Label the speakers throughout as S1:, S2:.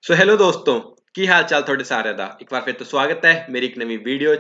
S1: Hello दोस्तों की हाल चाल थोड़े सारे दा एक बार फिर तो स्वागत है मेरी एक नवी वीडियो।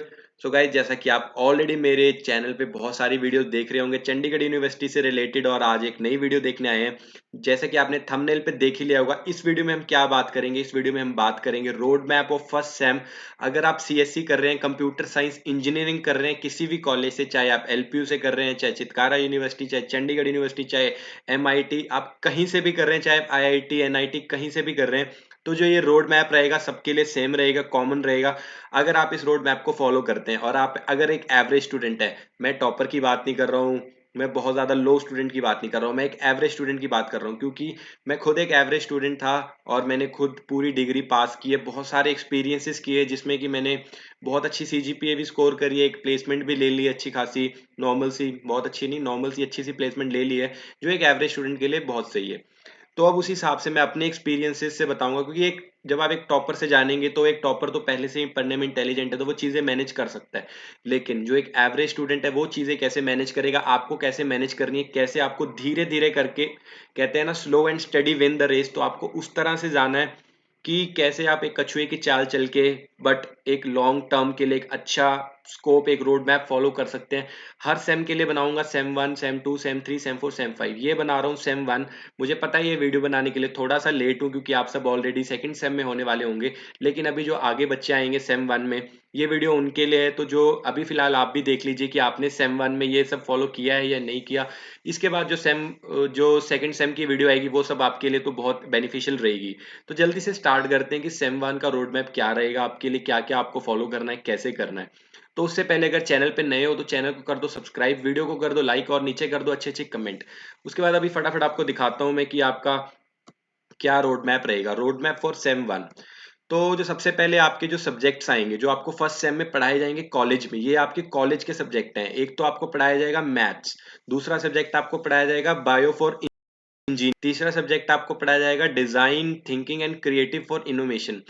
S1: गाइस जैसा कि आप ऑलरेडी मेरे चैनल पे बहुत सारी वीडियोस देख रहे होंगे चंडीगढ़ यूनिवर्सिटी से रिलेटेड और आज एक नई वीडियो देखने आए हैं। जैसा कि आपने थंबनेल पे देख ही लिया होगा, इस वीडियो में हम क्या बात करेंगे। इस वीडियो में हम बात करेंगे road map of first sem. अगर आप सीएससी कर रहे हैं, कंप्यूटर साइंस इंजीनियरिंग कर रहे हैं किसी भी कॉलेज से, चाहे आप एलपीयू से कर रहे हैं, चाहे चितकारा यूनिवर्सिटी, चाहे चंडीगढ़ यूनिवर्सिटी, चाहे एमआईटी, आप कहीं से भी कर रहे हैं, चाहे आईआईटी एनआईटी कहीं से भी कर रहे हैं, तो जो ये रोड मैप रहेगा सबके लिए सेम रहेगा, कॉमन रहेगा। अगर आप इस रोड मैप को फॉलो करते हैं और आप अगर एक एवरेज स्टूडेंट है, मैं टॉपर की बात नहीं कर रहा हूँ, मैं बहुत ज्यादा लो स्टूडेंट की बात नहीं कर रहा हूँ, मैं एक एवरेज स्टूडेंट की बात कर रहा हूँ, क्योंकि मैं खुद एक एवरेज स्टूडेंट था और मैंने खुद पूरी डिग्री पास की है, बहुत सारे एक्सपीरियंसेस किए जिसमें कि मैंने बहुत अच्छी सीजीपीए भी स्कोर करी है, एक प्लेसमेंट भी ले ली है अच्छी खासी, नॉर्मल सी, बहुत अच्छी नहीं, नॉर्मल सी अच्छी सी प्लेसमेंट ले ली है, जो एक एवरेज स्टूडेंट के लिए बहुत सही है। तो अब उस हिसाब से मैं अपने एक्सपीरियंसेस से बताऊंगा, क्योंकि एक जब आप एक टॉपर से जानेंगे तो एक टॉपर तो पहले से ही पढ़ने में इंटेलिजेंट है, तो वो चीजें मैनेज कर सकता है। लेकिन जो एक एवरेज स्टूडेंट है वो चीजें कैसे मैनेज करेगा, आपको कैसे मैनेज करनी है, कैसे आपको धीरे धीरे करके, कहते हैं ना slow and steady win the race, तो आपको उस तरह से जाना है कि कैसे आप एक कछुए की चाल चल के बट एक लॉन्ग टर्म के लिए एक अच्छा स्कोप, एक रोड मैप फॉलो कर सकते हैं। हर सेम के लिए बनाऊंगा, same one, same two, same three, same four, same five, ये बना रहा हूँ सेम वन। मुझे पता है ये वीडियो बनाने के लिए थोड़ा सा लेट हूँ, क्योंकि आप सब ऑलरेडी सेकंड सेम में होने वाले होंगे। लेकिन अभी जो आगे बच्चे आएंगे सेम वन में, ये वीडियो उनके लिए है। तो जो अभी फिलहाल आप भी देख लीजिए कि आपने सेम वन में ये सब फॉलो किया है या नहीं किया। इसके बाद जो सेकंड सेम की वीडियो आएगी वो सब आपके लिए तो बहुत बेनिफिशियल रहेगी। तो जल्दी से स्टार्ट करते हैं कि सेम वन का रोड मैप क्या रहेगा आपके लिए, क्या क्या आपको फॉलो करना है, कैसे करना है। तो उससे पहले अगर चैनल पे नए हो तो चैनल को कर दो सब्सक्राइब, वीडियो को कर दो लाइक और नीचे कर दो अच्छे अच्छे कमेंट। उसके बाद अभी फटाफट आपको दिखाता हूं मैं कि आपका क्या रोड मैप रहेगा, road map for same one. तो जो सबसे पहले आपके जो सब्जेक्ट्स आएंगे जो आपको फर्स्ट सेम में पढ़ाए जाएंगे कॉलेज में, ये आपके कॉलेज के सब्जेक्ट हैं। एक तो आपको पढ़ाया जाएगा मैथ्स, दूसरा सब्जेक्ट आपको पढ़ाया जाएगा बायो फॉर इंजीनियरिंग, तीसरा सब्जेक्ट आपको पढ़ाया जाएगा design thinking and creative for innovation,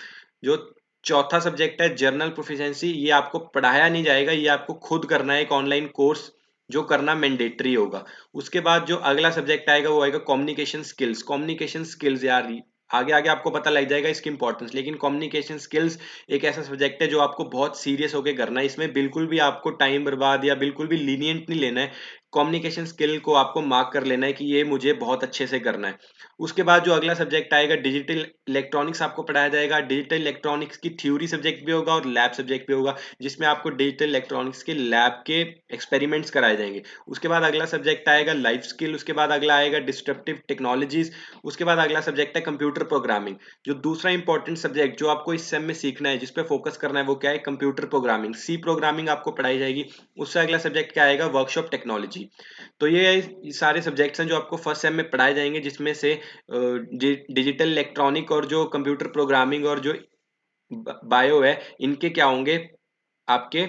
S1: जो चौथा सब्जेक्ट है जर्नल प्रोफिशिएंसी, ये आपको पढ़ाया नहीं जाएगा, ये आपको खुद करना है, एक ऑनलाइन कोर्स जो करना मैंडेटरी होगा। उसके बाद जो अगला सब्जेक्ट आएगा वो आएगा कम्युनिकेशन स्किल्स। कम्युनिकेशन स्किल्स यार, आगे आगे आपको पता लग जाएगा इसकी इंपॉर्टेंस, लेकिन कम्युनिकेशन स्किल्स एक ऐसा सब्जेक्ट है जो आपको बहुत सीरियस होकर करना है। इसमें बिल्कुल भी आपको टाइम बर्बाद या बिल्कुल भी लीनियंट नहीं लेना है। कम्युनिकेशन स्किल को आपको मार्क कर लेना है कि ये मुझे बहुत अच्छे से करना है। उसके बाद जो अगला सब्जेक्ट आएगा डिजिटल इलेक्ट्रॉनिक्स आपको पढ़ाया जाएगा। डिजिटल इलेक्ट्रॉनिक्स की थ्योरी सब्जेक्ट भी होगा और लैब सब्जेक्ट भी होगा, जिसमें आपको डिजिटल इलेक्ट्रॉनिक्स के लैब के एक्सपेरिमेंट्स कराए जाएंगे। उसके बाद अगला सब्जेक्ट आएगा लाइफ स्किल, उसके बाद अगला आएगा डिस्ट्रप्टिव टेक्नोलॉजीज, उसके बाद अगला सब्जेक्ट है कंप्यूटर प्रोग्रामिंग। जो दूसरा इंपॉर्टेंट सब्जेक्ट जो आपको इस सेम में सीखना है, जिसपे फोकस करना है, वो क्या है, कंप्यूटर प्रोग्रामिंग, सी प्रोग्रामिंग आपको पढ़ाई जाएगी। उससे अगला सब्जेक्ट क्या आएगा, वर्कशॉप टेक्नोलॉजी। तो ये सारे सब्जेक्ट्स हैं जो आपको फर्स्ट सेम में पढ़ाए जाएंगे, जिसमें से डिजिटल इलेक्ट्रॉनिक और जो कंप्यूटर प्रोग्रामिंग और जो बायो है, इनके क्या होंगे, आपके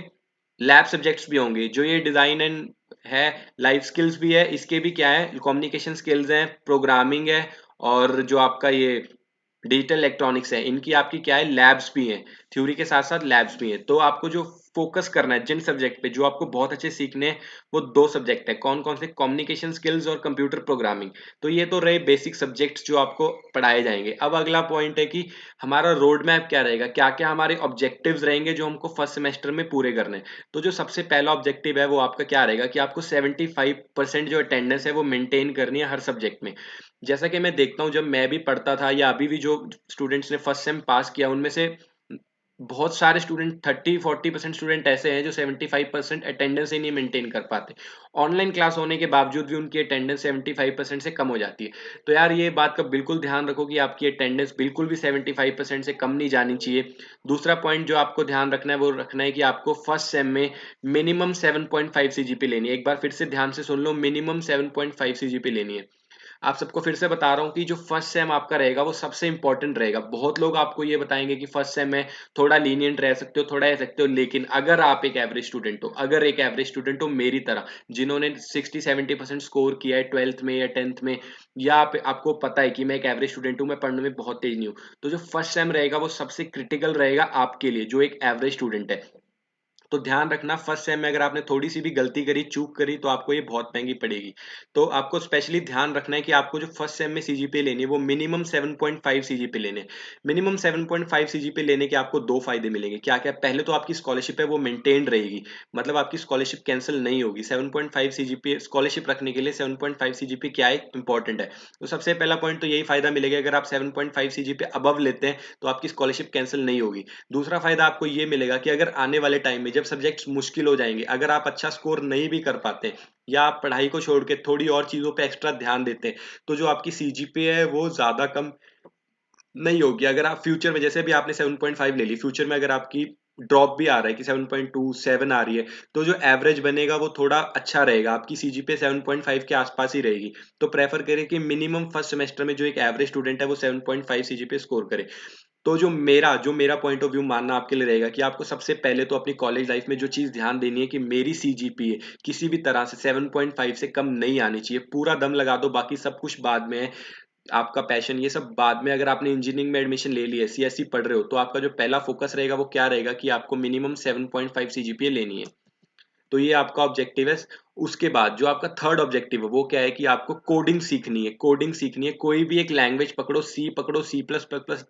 S1: लैब सब्जेक्ट्स भी होंगे। जो ये डिजाइन एंड है, लाइफ स्किल्स भी है, इसके भी क्या है, कम्युनिकेशन स्किल्स हैं, प्रोग्रामिंग है, और जो आपका ये डिजिटल इलेक्ट्रॉनिक्स है, इनकी आपकी क्या है, लैब्स भी हैं, थ्योरी के साथ साथ लैब्स भी हैं। तो आपको जो फोकस करना है जिन सब्जेक्ट पे जो आपको बहुत अच्छे सीखने हैं, वो दो सब्जेक्ट है। कौन कौन से, कम्युनिकेशन स्किल्स और कंप्यूटर प्रोग्रामिंग। तो ये तो रहे बेसिक सब्जेक्ट्स जो आपको पढ़ाए जाएंगे। अब अगला पॉइंट है कि हमारा रोड मैप क्या रहेगा, क्या क्या हमारे ऑब्जेक्टिव्स रहेंगे जो हमको फर्स्ट सेमेस्टर में पूरे करने हैं। तो जो सबसे पहला ऑब्जेक्टिव है वो आपका क्या रहेगा कि आपको 75% जो अटेंडेंस है वो मेंटेन करनी है हर सब्जेक्ट में। जैसा कि मैं देखता हूँ, जब मैं भी पढ़ता था या अभी भी जो स्टूडेंट्स ने फर्स्ट सेम पास किया, उनमें से बहुत सारे स्टूडेंट, 30-40% स्टूडेंट ऐसे हैं जो 75% अटेंडेंस ही नहीं मेंटेन कर पाते। ऑनलाइन क्लास होने के बावजूद भी उनकी अटेंडेंस 75% से कम हो जाती है। तो यार ये बात का बिल्कुल ध्यान रखो कि आपकी अटेंडेंस बिल्कुल भी 75% से कम नहीं जानी चाहिए। दूसरा पॉइंट जो आपको ध्यान रखना है वो रखना है कि आपको फर्स्ट सेम में मिनिमम 7.5 सीजीपी लेनी है। एक बार फिर से ध्यान से सुन लो, मिनिमम 7.5 सीजीपी लेनी है। आप सबको फिर से बता रहा हूँ कि जो फर्स्ट सेम आपका रहेगा वो सबसे इंपॉर्टेंट रहेगा। बहुत लोग आपको ये बताएंगे कि फर्स्ट सेम में थोड़ा लीनियंट रह सकते हो, थोड़ा रह सकते हो, लेकिन अगर आप एक एवरेज स्टूडेंट हो, अगर एक एवरेज स्टूडेंट हो मेरी तरह, जिन्होंने 60-70% स्कोर किया है 12th में या 10th में, या आपको पता है कि मैं एक एवरेज स्टूडेंट हूँ, मैं पढ़ने में बहुत तेज नहीं हूँ, तो जो फर्स्ट सेम रहेगा वो सबसे क्रिटिकल रहेगा आपके लिए, जो एक एवरेज स्टूडेंट है। तो ध्यान रखना फर्स्ट सेम में अगर आपने थोड़ी सी भी गलती करी, चूक करी, तो आपको ये बहुत महंगी पड़ेगी। तो आपको स्पेशली ध्यान रखना है कि आपको जो फर्स्ट सेम में सीजीपीए लेनी है वो मिनिमम 7.5 सीजीपीए लेने हैं। मिनिमम 7.5 सीजीपीए लेने के आपको दो फायदे मिलेंगे। क्या क्या? पहले तो आपकी स्कॉलरशिप है वो मेंटेन्ड रहेगी, मतलब आपकी स्कॉलरशिप कैंसिल नहीं होगी। 7.5 सीजीपीए स्कॉलरशिप रखने के लिए 7.5 सीजीपीए क्या है, इंपॉर्टेंट है। तो सबसे पहला पॉइंट तो यही फायदा मिलेगा, अगर आप 7.5 सीजीपीए अबव लेते हैं तो आपकी स्कॉलरशिप कैंसिल नहीं होगी। दूसरा फायदा आपको ये मिलेगा कि अगर आने वाले टाइम में जब सब्जेक्ट्स मुश्किल हो जाएंगे, अगर आप अच्छा स्कोर नहीं भी कर पाते या आप पढ़ाई को छोड़ के थोड़ी और चीजों पे एक्स्ट्रा ध्यान देते हैं, तो जो आपकी सीजीपीए है वो ज्यादा कम नहीं होगी। अगर आप फ्यूचर में, जैसे भी आपने 7.5 ले ली, फ्यूचर में अगर आपकी ड्रॉप भी आ रहा है कि 7.2 7 आ रही है, तो जो एवरेज बनेगा वो थोड़ा अच्छा रहेगा, आपकी सीजीपीए 7.5 के आसपास ही रहेगी। तो प्रेफर करें कि मिनिमम फर्स्ट सेमेस्टर में जो एक एवरेज स्टूडेंट है वो 7.5 सीजीपीए स्कोर करे। तो जो मेरा पॉइंट ऑफ व्यू मानना आपके लिए रहेगा कि आपको सबसे पहले तो अपनी कॉलेज लाइफ में जो चीज ध्यान देनी है कि मेरी सीजीपीए किसी भी तरह से 7.5 से कम नहीं आनी चाहिए। पूरा दम लगा दो, बाकी सब कुछ बाद में है। आपका पैशन ये सब बाद में। अगर आपने इंजीनियरिंग में एडमिशन ले लिया है, सीएससी पढ़ रहे हो, तो आपका जो पहला फोकस रहेगा वो क्या रहेगा कि आपको मिनिमम 7.5 सीजीपीए लेनी है। तो ये आपका ऑब्जेक्टिव है। उसके बाद जो आपका थर्ड ऑब्जेक्टिव है वो क्या है कि आपको कोडिंग सीखनी है। कोडिंग सीखनी है, कोई भी एक लैंग्वेज पकड़ो, सी पकड़ो, सी प्लस प्लस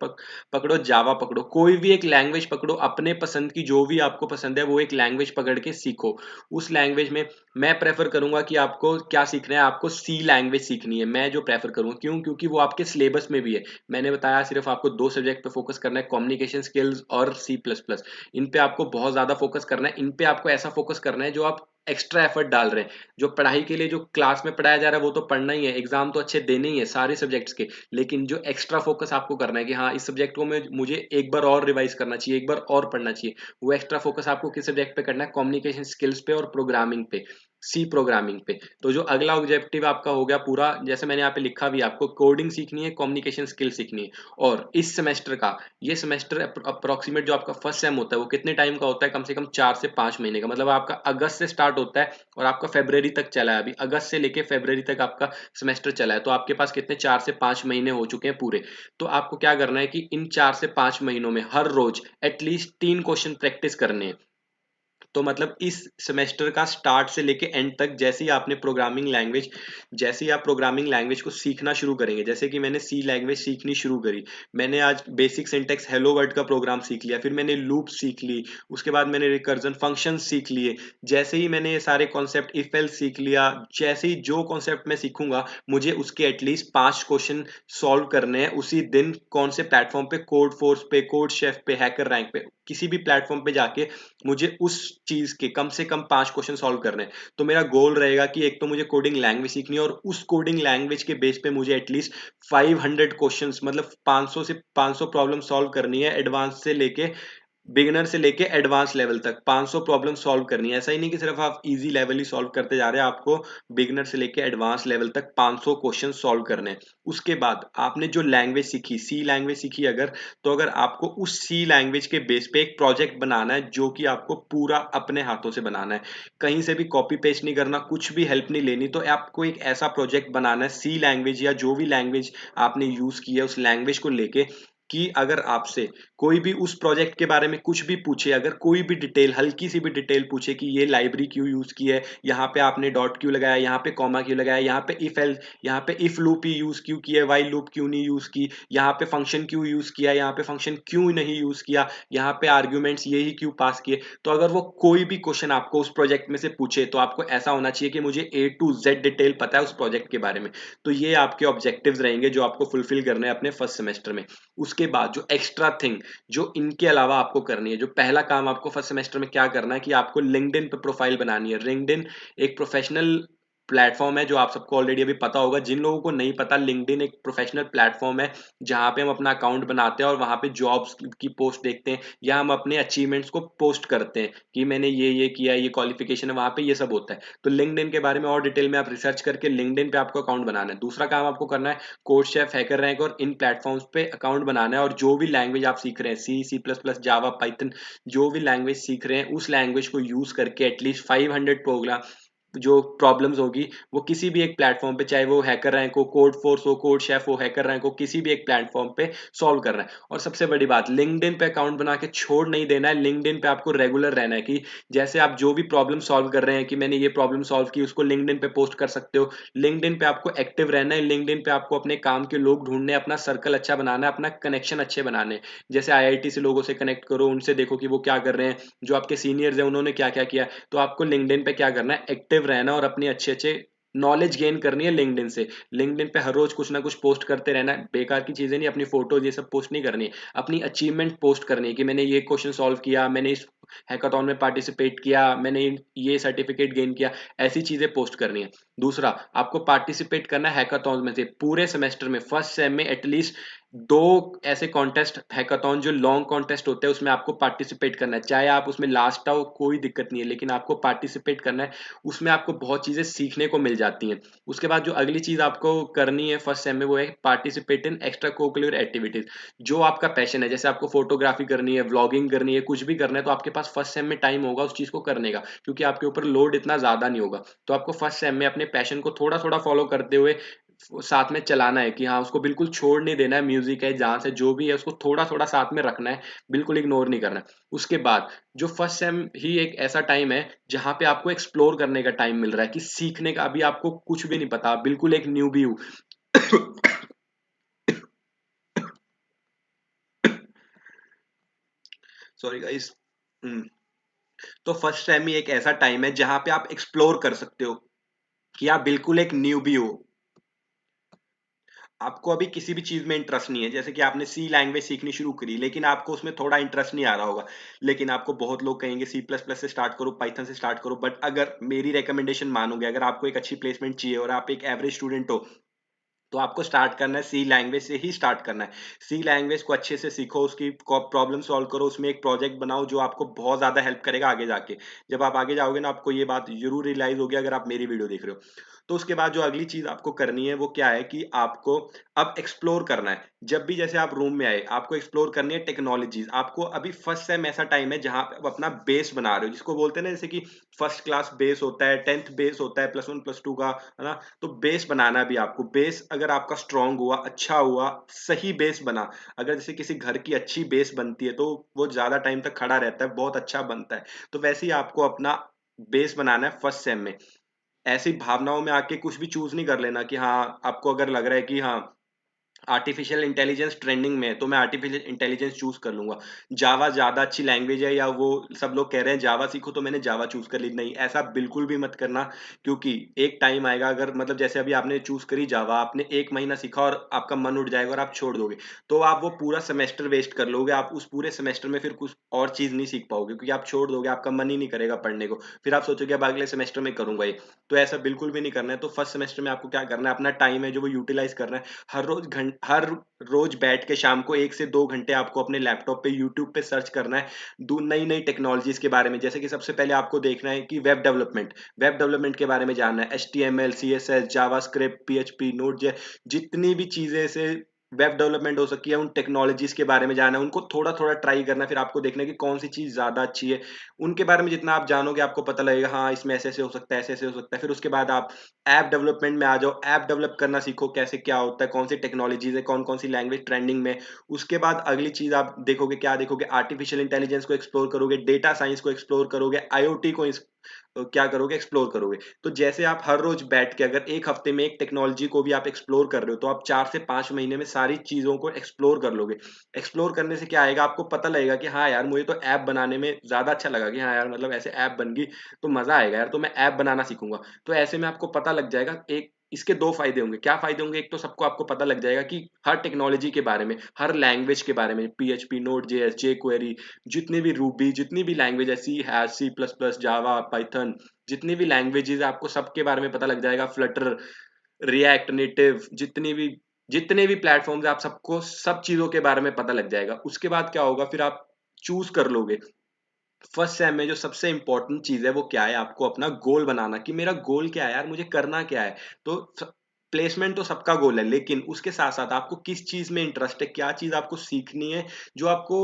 S1: पकड़ो, जावा पकड़ो, कोई भी एक लैंग्वेज पकड़ो, अपने पसंद की जो भी आपको पसंद है वो एक लैंग्वेज पकड़ के सीखो। उस लैंग्वेज में मैं प्रेफर करूंगा कि आपको क्या सीखना है, आपको सी लैंग्वेज सीखनी है। मैं जो प्रेफर करूंगा, क्यों? क्योंकि वो आपके सिलेबस में भी है। मैंने बताया सिर्फ आपको दो सब्जेक्ट पे फोकस करना है, कम्युनिकेशन स्किल्स और सी प्लस प्लस। इन पे आपको बहुत ज्यादा फोकस करना है। इन पे आपको ऐसा फोकस करना है जो आप एक्स्ट्रा एफर्ट डाल रहे हैं। जो पढ़ाई के लिए जो क्लास में पढ़ाया जा रहा है वो तो पढ़ना ही है, एग्जाम तो अच्छे देने ही है सारे सब्जेक्ट्स के, लेकिन जो एक्स्ट्रा फोकस आपको करना है कि हाँ इस सब्जेक्ट को मैं मुझे एक बार और रिवाइज करना चाहिए, एक बार और पढ़ना चाहिए, वो एक्स्ट्रा फोकस आपको किस सब्जेक्ट पे करना है? कम्युनिकेशन स्किल्स पे और प्रोग्रामिंग पे, सी प्रोग्रामिंग पे। तो जो अगला ऑब्जेक्टिव आपका हो गया पूरा, जैसे मैंने यहाँ पे लिखा भी, आपको कोडिंग सीखनी है, कम्युनिकेशन स्किल सीखनी है। और इस सेमेस्टर का, ये सेमेस्टर अप्रोक्सीमेट जो आपका फर्स्ट सेम होता है वो कितने टाइम का होता है? कम से कम 4 से 5 महीने का। मतलब आपका अगस्त से स्टार्ट होता है और आपका फरवरी तक चला है। अभी अगस्त से लेके फरवरी तक आपका सेमेस्टर चला है, तो आपके पास कितने 4 से 5 महीने हो चुके हैं पूरे। तो आपको क्या करना है कि इन 4 से 5 महीनों में हर रोज एटलीस्ट 3 क्वेश्चन प्रैक्टिस करने हैं। तो मतलब इस सेमेस्टर का स्टार्ट से लेके एंड तक, जैसे ही आप प्रोग्रामिंग लैंग्वेज को सीखना शुरू करेंगे, जैसे कि मैंने सी लैंग्वेज सीखनी शुरू करी, मैंने आज बेसिक सिंटेक्स हेलो वर्ड का प्रोग्राम सीख लिया, फिर मैंने लूप सीख ली, उसके बाद मैंने रिकर्जन फंक्शन सीख लिए। जैसे ही मैंने ये सारे कॉन्सेप्ट इफ एल्स सीख लिया, जैसे ही जो कॉन्सेप्ट मैं सीखूंगा, मुझे उसके एटलीस्ट 5 क्वेश्चन सॉल्व करने हैं उसी दिन। कौन से प्लेटफॉर्म पे? कोड फोर्स पे, कोड शेफ पे, हैकर रैंक पे, किसी भी प्लेटफॉर्म पे जाके मुझे उस चीज के कम से कम 5 क्वेश्चन सॉल्व करने हैं। तो मेरा गोल रहेगा कि एक तो मुझे कोडिंग लैंग्वेज सीखनी है और उस कोडिंग लैंग्वेज के बेस पे मुझे एटलीस्ट 500 क्वेश्चंस, मतलब 500 से 500 प्रॉब्लम सॉल्व करनी है, एडवांस से लेके बिगिनर से लेके एडवांस लेवल तक 500 प्रॉब्लम सॉल्व करनी है। ऐसा ही नहीं कि सिर्फ आप इजी लेवल ही सॉल्व करते जा रहे हैं, आपको बिगिनर से लेके एडवांस लेवल तक 500 क्वेश्चन सॉल्व करने हैं। उसके बाद आपने जो लैंग्वेज सीखी, सी लैंग्वेज सीखी अगर, तो अगर आपको उस सी लैंग्वेज के बेस पे एक प्रोजेक्ट बनाना है जो कि आपको पूरा अपने हाथों से बनाना है, कहीं से भी कॉपी पेस्ट नहीं करना, कुछ भी हेल्प नहीं लेनी। तो आपको एक ऐसा प्रोजेक्ट बनाना है सी लैंग्वेज या जो भी लैंग्वेज आपने यूज की है उस लैंग्वेज को लेके, कि अगर आपसे कोई भी उस प्रोजेक्ट के बारे में कुछ भी पूछे, अगर कोई भी डिटेल, हल्की सी भी डिटेल पूछे कि ये लाइब्रेरी क्यों यूज की है, यहाँ पे आपने डॉट क्यों लगाया, यहाँ पे कॉमा क्यों लगाया, यहाँ पे इफ एल्स, यहाँ पे इफ लूप ही यूज क्यों किया, वाइल लूप क्यों नहीं यूज की, यहाँ पे फंक्शन क्यों यूज किया, यहाँ पे फंक्शन क्यों नहीं यूज किया, यहाँ पे आर्ग्यूमेंट्स यही क्यों पास किए। तो अगर वो कोई भी क्वेश्चन आपको उस प्रोजेक्ट में से पूछे, तो आपको ऐसा होना चाहिए कि मुझे ए टू जेड डिटेल पता है उस प्रोजेक्ट के बारे में। तो ये आपके ऑब्जेक्टिव्स रहेंगे जो आपको फुलफिल करने हैं अपने फर्स्ट सेमेस्टर में। उसके बाद जो एक्स्ट्रा थिंग जो इनके अलावा आपको करनी है, जो पहला काम आपको फर्स्ट सेमेस्टर में क्या करना है कि आपको लिंक्डइन पे प्रोफाइल बनानी है। लिंक्डइन एक प्रोफेशनल प्लेटफॉर्म है जो आप सबको ऑलरेडी अभी पता होगा। जिन लोगों को नहीं पता, लिंक्डइन एक प्रोफेशनल प्लेटफॉर्म है जहां पे हम अपना अकाउंट बनाते हैं और वहां पे जॉब्स की पोस्ट देखते हैं या हम अपने अचीवमेंट्स को पोस्ट करते हैं कि मैंने ये किया, ये क्वालिफिकेशन है, वहां पे ये सब होता है। तो लिंक्डइन के बारे में और डिटेल में आप रिसर्च करके लिंक्डइन पे आपको अकाउंट बनाना है। दूसरा काम आपको करना है कोड शेफ, हैकर रैंक और इन प्लेटफॉर्म्स पे अकाउंट बनाना है, और जो भी लैंग्वेज आप सीख रहे हैं, सी, सी प्लस प्लस, जावा, पाइथन, जो भी लैंग्वेज सीख रहे हैं उस लैंग्वेज को यूज करके एटलीस्ट 500 प्रोग्राम जो प्रॉब्लम्स होगी वो किसी भी एक प्लेटफॉर्म पे, चाहे वो हैकर रैंक हो, कोड फोर्स हो, कोड शेफ हो, हैकर रैंक हो, किसी भी एक प्लेटफॉर्म पे सॉल्व करना है। और सबसे बड़ी बात, लिंक्डइन पे अकाउंट बना के छोड़ नहीं देना है। लिंक्डइन पे आपको रेगुलर रहना है कि जैसे आप जो भी प्रॉब्लम सॉल्व कर रहे हैं कि मैंने ये प्रॉब्लम सॉल्व की, उसको लिंक्डइन पे पोस्ट कर सकते हो। लिंक्डइन पे आपको एक्टिव रहना है। लिंक्डइन पे आपको अपने काम के लोग ढूंढने, अपना सर्कल अच्छा बनाना है, अपना कनेक्शन अच्छे बनाने हैं। जैसे आईआईटी से लोगों से कनेक्ट करो, उनसे देखो कि वो क्या कर रहे हैं, जो आपके सीनियर्स हैं उन्होंने क्या क्या किया। तो आपको लिंक्डइन पे क्या करना है, एक्टिव रहना और अपनी अच्छे अच्छे नॉलेज गेन करनी है लिंक्डइन से। लिंक्डइन पे हर रोज कुछ ना कुछ पोस्ट करते रहना है, बेकार की चीजें नहीं, अपनी फोटोज ये सब पोस्ट नहीं करनी है। अपनी अचीवमेंट पोस्ट करनी है कि मैंने ये क्वेश्चन सॉल्व किया, मैंने इस हैकाथॉन में पार्टिसिपेट किया, मैंने ये सर्टिफिकेट गेन किया, ऐसी चीजें पोस्ट करनी है। दूसरा, आपको पार्टिसिपेट करना है हैकाथॉन में से पूरे सेमेस्टर में, फर्स्ट सेम में एटलीस्ट दो ऐसे कॉन्टेस्ट हैकाथॉन जो लॉन्ग कॉन्टेस्ट होते हैं उसमें आपको पार्टिसिपेट करना है। चाहे आप उसमें लास्ट आओ कोई दिक्कत नहीं है, लेकिन आपको पार्टिसिपेट करना है। उसमें आपको बहुत चीजें सीखने को मिल जाती हैं। उसके बाद जो अगली चीज आपको करनी है फर्स्ट सेम में, वो है पार्टिसिपेट इन एक्स्ट्रा कोकुलर एक्टिविटीज। जो आपका पैशन है, जैसे आपको फोटोग्राफी करनी है, व्लॉगिंग करनी है, कुछ भी करना है, तो आपके पास फर्स्ट सेम में टाइम होगा उस चीज को करने का, क्योंकि आपके ऊपर लोड इतना ज्यादा नहीं होगा। तो आपको फर्स्ट सेम में अपने पैशन को थोड़ा थोड़ा फॉलो करते हुए साथ में चलाना है कि हाँ, उसको बिल्कुल छोड़ नहीं देना है। म्यूजिक है, डांस है, जो भी है, उसको थोड़ा थोड़ा साथ में रखना है, बिल्कुल इग्नोर नहीं करना है। उसके बाद जो फर्स्ट सेम ही एक ऐसा टाइम है जहां पे आपको एक्सप्लोर करने का टाइम मिल रहा है, कि सीखने का अभी आपको कुछ भी नहीं पता, बिल्कुल एक न्यूबी हूँ। Sorry guys. तो फर्स्ट टाइम ही एक ऐसा टाइम है जहां पे आप एक्सप्लोर कर सकते हो कि आप बिल्कुल एक न्यूबी हो। आपको अभी किसी भी चीज में इंटरेस्ट नहीं है, जैसे कि आपने सी लैंग्वेज सीखनी शुरू करी, लेकिन आपको उसमें थोड़ा इंटरेस्ट नहीं आ रहा होगा। लेकिन आपको बहुत लोग कहेंगे सी प्लस प्लस से स्टार्ट करो, पाइथन से स्टार्ट करो। बट अगर मेरी रिकमेंडेशन मानोगे, अगर आपको एक अच्छी प्लेसमेंट चाहिए और आप एक एवरेज स्टूडेंट हो, तो आपको स्टार्ट करना है सी लैंग्वेज से ही स्टार्ट करना है। सी लैंग्वेज को अच्छे से सीखो, उसकी प्रॉब्लम सॉल्व करो, उसमें एक प्रोजेक्ट बनाओ जो आपको बहुत ज्यादा हेल्प करेगा आगे जाके। जब आप आगे जाओगे ना, आपको ये बात जरूर रियलाइज होगी अगर आप मेरी वीडियो देख रहे हो। तो उसके बाद जो अगली चीज आपको करनी है वो क्या है, कि आपको अब एक्सप्लोर करना है। जब भी जैसे आप रूम में आए, आपको एक्सप्लोर करनी है टेक्नोलॉजीज। आपको अभी फर्स्ट सेम ऐसा टाइम है जहां पे आप अपना बेस बना रहे हो, जिसको बोलते हैं ना, जैसे कि फर्स्ट क्लास बेस होता है, टेंथ बेस होता है, प्लस वन प्लस टू का, है ना। तो बेस बनाना भी आपको, बेस अगर आपका स्ट्रांग हुआ, अच्छा हुआ, सही बेस बना। अगर जैसे किसी घर की अच्छी बेस बनती है तो वो ज्यादा टाइम तक खड़ा रहता है, बहुत अच्छा बनता है। तो वैसे ही आपको अपना बेस बनाना है फर्स्ट सेम में। ऐसी भावनाओं में आके कुछ भी चूज नहीं कर लेना कि हाँ, आपको अगर लग रहा है कि हाँ आर्टिफिशियल इंटेलिजेंस ट्रेंडिंग में है तो मैं आर्टिफिशियल इंटेलिजेंस चूज कर लूंगा। जावा ज्यादा अच्छी लैंग्वेज है, या वो सब लोग कह रहे हैं जावा सीखो तो मैंने जावा चूज कर ली, नहीं, ऐसा बिल्कुल भी मत करना। क्योंकि एक टाइम आएगा, अगर मतलब जैसे अभी आपने चूज करी जावा, आपने एक महीना सीखा और आपका मन उठ जाएगा और आप छोड़ दोगे, तो आप वो पूरा सेमेस्टर वेस्ट कर लोगे। आप उस पूरे सेमेस्टर में फिर कुछ और चीज नहीं सीख पाओगे, क्योंकि आप छोड़ दोगे, आपका मन ही नहीं करेगा पढ़ने को। फिर आप सोचोगे अब अगले सेमेस्टर में करूंगा ये। तो ऐसा बिल्कुल भी नहीं करना है। तो फर्स्ट सेमेस्टर में आपको क्या करना है, अपना टाइम है जो वो यूटिलाइज करना है। हर रोज बैठ के शाम को 1 से 2 घंटे आपको अपने लैपटॉप पे, यूट्यूब पे सर्च करना है नई नई टेक्नोलॉजीज के बारे में। जैसे कि सबसे पहले आपको देखना है कि वेब डेवलपमेंट के बारे में जानना है। HTML, CSS, JavaScript, PHP, node, जितनी भी चीजें से वेब डेवलपमेंट हो सकती है, उन टेक्नोलॉजीज के बारे में जानना है, उनको थोड़ा थोड़ा ट्राई करना है। फिर आपको देखना है कि कौन सी चीज ज्यादा अच्छी है। उनके बारे में जितना आप जानोगे, आपको पता लगेगा हाँ इसमें ऐसे ऐसे हो सकता है, ऐसे ऐसे हो सकता है। फिर उसके बाद आप ऐप डेवलपमेंट में आ जाओ, ऐप डेवलप करना सीखो, कैसे क्या होता है, कौन सी टेक्नोलॉजीज है, कौन कौन सी लैंग्वेज ट्रेंडिंग में। उसके बाद अगली चीज आप देखोगे, क्या देखोगे, आर्टिफिशियल इंटेलिजेंस को एक्सप्लोर करोगे, डेटा साइंस को एक्सप्लोर करोगे, IoT को क्या करोगे, एक्सप्लोर करोगे। तो जैसे आप हर रोज बैठ के अगर एक हफ्ते में एक टेक्नोलॉजी को भी आप एक्सप्लोर कर रहे हो, तो आप 4 से 5 महीने में सारी चीजों को एक्सप्लोर कर लोगे। एक्सप्लोर करने से क्या आएगा, आपको पता लगेगा कि हाँ यार, मुझे तो ऐप बनाने में ज्यादा अच्छा लगा, कि हाँ यार मतलब ऐसे ऐप बन गई तो मजा आएगा यार, तो मैं ऐप बनाना सीखूंगा। तो ऐसे में आपको पता लग जाएगा। एक इसके दो फायदे होंगे। क्या फायदे होंगे, एक तो सबको आपको पता लग जाएगा कि हर टेक्नोलॉजी के बारे में, हर लैंग्वेज के बारे में, PHP, नोड जेएस, jQuery, जितनी भी रूबी, जितनी भी लैंग्वेज है, सी हैश, C++, जावा, पाइथन, जितनी भी लैंग्वेजेस है, आपको सबके बारे में पता लग जाएगा। फ्लटर, रिएक्ट नेटिव, जितने भी प्लेटफॉर्म्स है, आप सबको सब चीजों के बारे में पता लग जाएगा। उसके बाद क्या होगा, फिर आप चूज कर लोगे। फर्स्ट सेम में जो सबसे इंपॉर्टेंट चीज है वो क्या है, आपको अपना गोल बनाना, कि मेरा गोल क्या है यार, मुझे करना क्या है। तो प्लेसमेंट तो सबका गोल है, लेकिन उसके साथ साथ आपको किस चीज में इंटरेस्ट है, क्या चीज आपको सीखनी है, जो आपको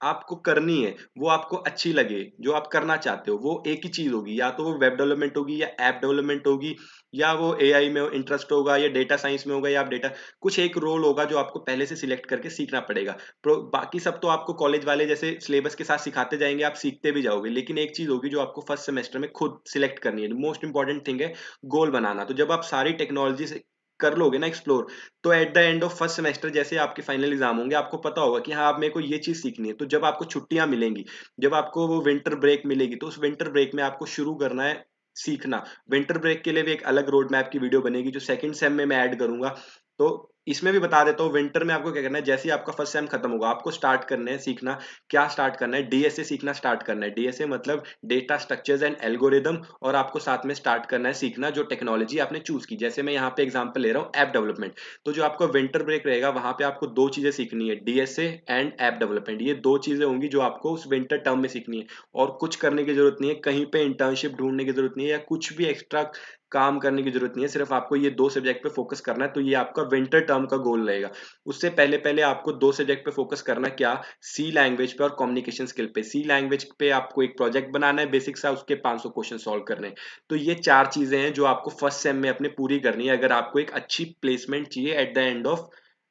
S1: आपको करनी है, वो आपको अच्छी लगे, जो आप करना चाहते हो, वो एक ही चीज़ होगी, या तो वो वेब डेवलपमेंट होगी या ऐप डेवलपमेंट होगी, या वो एआई में इंटरेस्ट होगा या डेटा साइंस में होगा, या आप डेटा कुछ एक रोल होगा जो आपको पहले से सिलेक्ट करके सीखना पड़ेगा। बाकी सब तो आपको कॉलेज वाले जैसे सिलेबस के साथ सिखाते जाएंगे, आप सीखते भी जाओगे, लेकिन एक चीज़ होगी जो आपको फर्स्ट सेमेस्टर में खुद सिलेक्ट करनी है। मोस्ट इंपॉर्टेंट थिंग है गोल बनाना। तो जब आप सारी टेक्नोलॉजी से कर लोगे ना एक्सप्लोर, तो at the end of first semester जैसे आपके फाइनल एग्जाम होंगे, आपको पता होगा कि हाँ अब मेरे को ये चीज सीखनी है। तो जब आपको छुट्टियां मिलेंगी, जब आपको वो विंटर ब्रेक मिलेगी, तो उस विंटर ब्रेक में आपको शुरू करना है सीखना। विंटर ब्रेक के लिए भी एक अलग रोड मैप की वीडियो बनेगी जो सेकंड सेम में मैं ऐड करूंगा। तो इसमें भी बता देता हूँ विंटर में आपको क्या करना है। जैसे ही आपका फर्स्ट सेम खत्म होगा, आपको स्टार्ट करना है सीखना। क्या स्टार्ट करना है? डीएसए सीखना स्टार्ट करना है। डीएसए मतलब डेटा स्ट्रक्चर्स एंड एल्गोरिदम। और आपको साथ में स्टार्ट करना है सीखना जो टेक्नोलॉजी आपने चूज की। जैसे मैं यहाँ पे एग्जांपल ले रहा हूँ ऐप डेवलपमेंट। तो जो आपका विंटर ब्रेक रहेगा, वहां पे आपको दो चीजें सीखनी है, डीएसए एंड ऐप डेवलपमेंट। ये दो चीजें होंगी जो आपको उस विंटर टर्म में सीखनी है। और कुछ करने की जरूरत नहीं है, कहीं पे इंटर्नशिप ढूंढने की जरूरत नहीं है, या कुछ भी एक्स्ट्रा काम करने की जरूरत नहीं है। सिर्फ आपको ये दो सब्जेक्ट पे फोकस करना है। तो ये आपका विंटर टर्म का गोल रहेगा। उससे पहले पहले आपको दो सब्जेक्ट पे फोकस करना है, क्या? सी लैंग्वेज पे और कम्युनिकेशन स्किल पे। सी लैंग्वेज पे आपको एक प्रोजेक्ट बनाना है बेसिक सा, उसके 500 क्वेश्चन सॉल्व करने हैं। तो ये चार चीजें हैं जो आपको फर्स्ट सेम में अपने पूरी करनी है, अगर आपको एक अच्छी प्लेसमेंट चाहिए at the end of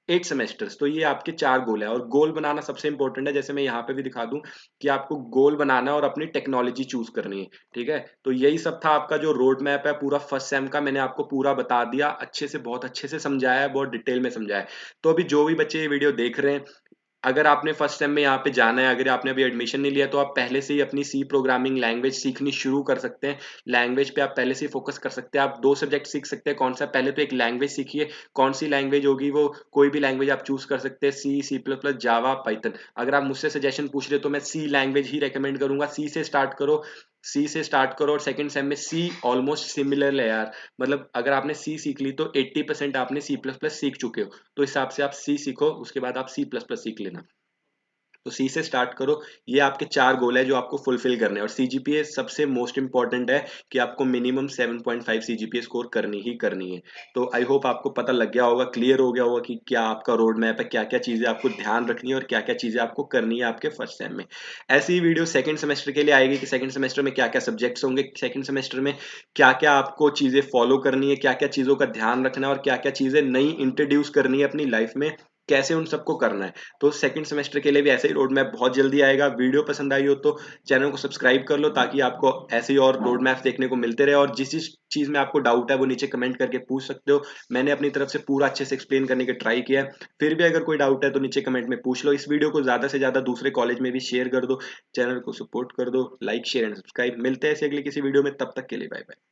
S1: 8 semesters. तो ये आपके चार गोल है, और गोल बनाना सबसे इंपॉर्टेंट है। जैसे मैं यहाँ पे भी दिखा दूं कि आपको गोल बनाना है और अपनी टेक्नोलॉजी चूज करनी है। ठीक है, तो यही सब था आपका जो रोड मैप है पूरा फर्स्ट सेम का। मैंने आपको पूरा बता दिया, अच्छे से, बहुत अच्छे से समझाया है, बहुत डिटेल में समझाया है। तो अभी जो भी बच्चे ये वीडियो देख रहे हैं, अगर आपने फर्स्ट सेम में यहाँ पे जाना है, अगर आपने अभी एडमिशन नहीं लिया, तो आप पहले से ही अपनी सी प्रोग्रामिंग लैंग्वेज सीखनी शुरू कर सकते हैं। लैंग्वेज पे आप पहले से ही फोकस कर सकते हैं। आप दो सब्जेक्ट सीख सकते हैं। कौन सा? पहले तो एक लैंग्वेज सीखिए। कौन सी लैंग्वेज होगी? वो कोई भी लैंग्वेज आप चूज कर सकते हैं, सी, सी प्लस प्लस, जावा, पाइथन। अगर आप मुझसे सजेशन पूछ रहे हो तो मैं सी लैंग्वेज ही रेकमेंड करूंगा। सी से स्टार्ट करो, सी से स्टार्ट करो। और सेकंड सेम में सी ऑलमोस्ट सिमिलर है यार। मतलब अगर आपने सी सीख ली तो 80% आपने सी प्लस प्लस सीख चुके हो। तो इस हिसाब से आप सी सीखो, उसके बाद आप सी प्लस प्लस सीख लेना। तो सी से स्टार्ट करो। ये आपके चार गोल है जो आपको फुलफिल करने हैं। और सीजीपीए सबसे मोस्ट इंपॉर्टेंट है कि आपको मिनिमम 7.5 सीजीपीए स्कोर करनी ही करनी है। तो आई होप आपको पता लग गया होगा, क्लियर हो गया होगा कि क्या आपका रोड मैप है, क्या क्या चीजें आपको ध्यान रखनी है और क्या क्या चीजें आपको करनी है आपके फर्स्ट सेम में। ऐसी ही वीडियो सेकंड सेमेस्टर के लिए आएगी कि सेकंड सेमेस्टर में क्या क्या सब्जेक्ट्स होंगे, सेकंड सेमेस्टर में क्या क्या आपको चीजें फॉलो करनी है, क्या क्या चीजों का ध्यान रखना है, और क्या क्या चीजें नई इंट्रोड्यूस करनी है अपनी लाइफ में, कैसे उन सबको करना है। तो सेकंड सेमेस्टर के लिए भी ऐसे ही रोड मैप बहुत जल्दी आएगा। वीडियो पसंद आई हो तो चैनल को सब्सक्राइब कर लो, ताकि आपको ऐसे ही और रोड मैप देखने को मिलते रहे। और जिस जिस चीज में आपको डाउट है वो नीचे कमेंट करके पूछ सकते हो। मैंने अपनी तरफ से पूरा अच्छे से एक्सप्लेन करने की ट्राई किया है। फिर भी अगर कोई डाउट है तो नीचे कमेंट में पूछ लो। इस वीडियो को ज्यादा से ज्यादा दूसरे कॉलेज में भी शेयर कर दो। चैनल को सपोर्ट कर दो। Like, share and subscribe. मिलते हैं ऐसे अगले किसी वीडियो में, तब तक के लिए बाय बाय।